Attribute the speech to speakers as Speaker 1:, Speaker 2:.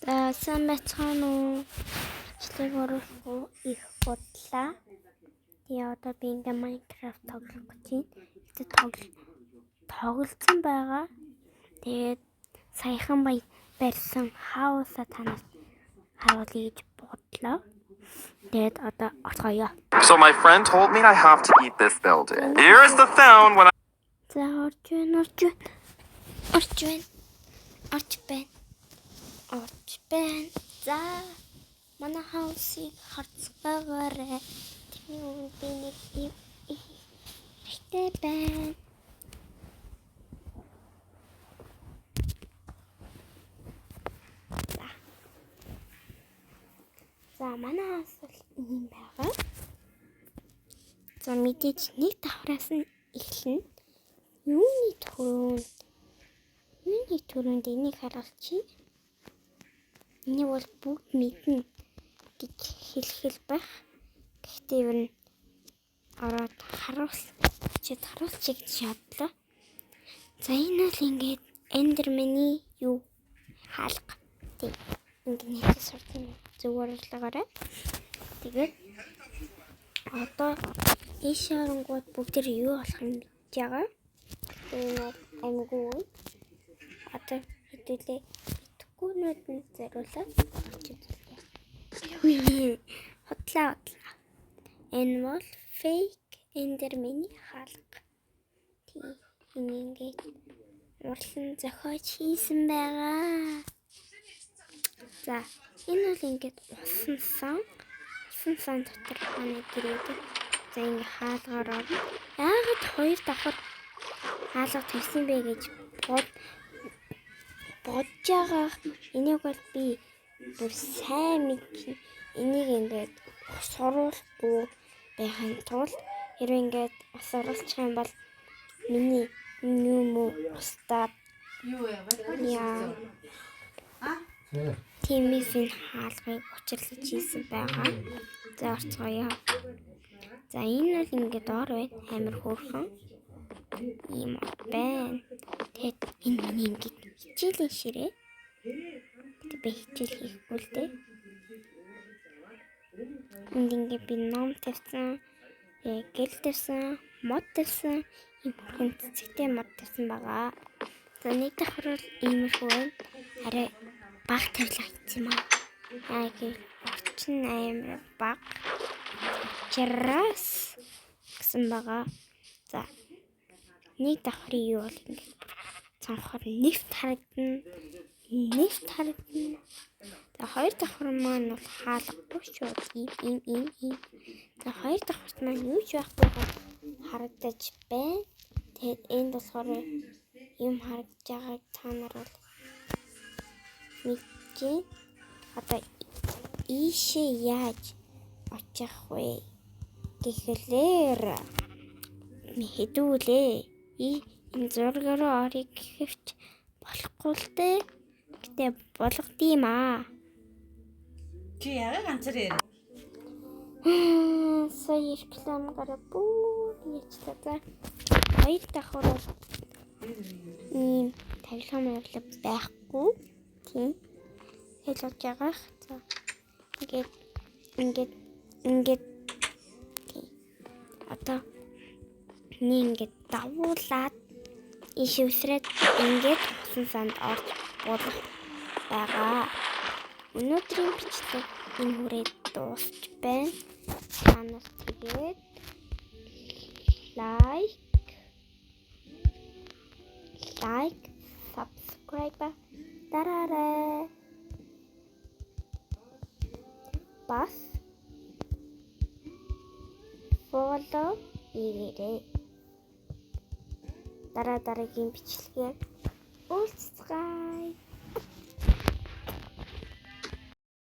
Speaker 1: Сайн байцгаана уу? Бичлэг оруулахгүй их бодлаа. Тэгээ одоо би ингээ Minecraft тоглох гэж байна. Тэгтээ тоглолцсон байгаа. Тэгээд саяхан барьсан хаусаа танаас харуулъя гэж бодлоо. Тэгээд одоо орцгоё.
Speaker 2: So my friend told me I have to eat this building. Here's the sound when I...
Speaker 1: За орж байна. За манай хаусыг харцгаагаарай. Тэний өмнө би нэг юм ихтэй байна. За манай хаус бол ийм байгаа. За мэдээж нэг давхраас нь эхэлнэ. Юуны төрөнд энийг харуулчих. Энийг бол бүгд мэднэ гэж хэлэх байх. Гэхдээ ер нь ороод харуулчих гэж шатлаа. За энэ бол ингээд Enderman-ий юу хаалга. Тэг. Ингээд нэг сурсан зүгээр л. Тэгээд одоо ийш оронгууд бүгд юу болох юм гэж байгаа. Тэгээд амгүй. Одоо хэдүүлээ итгэхүүнүүд нь зориулаад хотлаа. Энэ бол fake Enderman-ий хаалга. Тийм ингээд урлан зохиож хийсэн байгаа. За энэ бол ингээд усан сан дотор ханы гэрээдэг. За ингээд хаалгаар орно. Яагаад хоёр давхар хаалга тавьсан бэ гэж бодож байгаа. Энийг бол би бүр сайн мэднэ. Энийг ингээд суруулахгүй байхын тулд хэрвээ ингээд суруулчих юм бол миний юм уу устдаад яа тимийн хаалгыг учирлаж хийсэн байгаа. За орцгоё. За энэ бол ингээд ор байна. Амар хөөрхөн ийм байна. Тэгэд энэ миний ингээд хичээлийн ширээ. Тэг би хичээл хийхгүй л дээ. Энд ингээд би ном тавьсан, гэл тавьсан, мод тавьсан, ийм хүн цэцэгтэй мод тавьсан байгаа. За нэг давхар бол иймэрхүү байна. Арай баг тавилаа хийсэн юм аа. Орчин амар баг. Чирас гэсэн байгаа. За нэг давхрын юу бол ингээд цонхоор нефт харагдана. За хоёр давхар маань бол хаалгагүй шүү. Ийм. За хоёр давхарт маань юу ч байхгүй харагдаж байна. Тэгээд энд болохоор юм харагдаж байгааг та нар бол мэдээ. Одоо ийшээ яаж очих вэ? Гэхлээр хэдүүлээ. Энэ зургаараа орё гэхвч болохгүй л дээ. Гэтэ болгодъим аа.
Speaker 3: Чи яагаад ганцаар яа?
Speaker 1: Сая рекламаараа бүр яцлаа. За хоёр давхар бол ийм тавилга маяглал байхгүй. Тийм. Хэлж байгаа. За ингээд одоо ингээд давуулаад иш үсрээд ингээд усан санд орж болох байгаа. Өнөөдрийн бичлэг энэ хүрээд дуусч байна. Та нар тэгээд like, subscribe дараарай. Бас follow хийгээрэй. Дараагийн бичлэгээр уулзцгаая.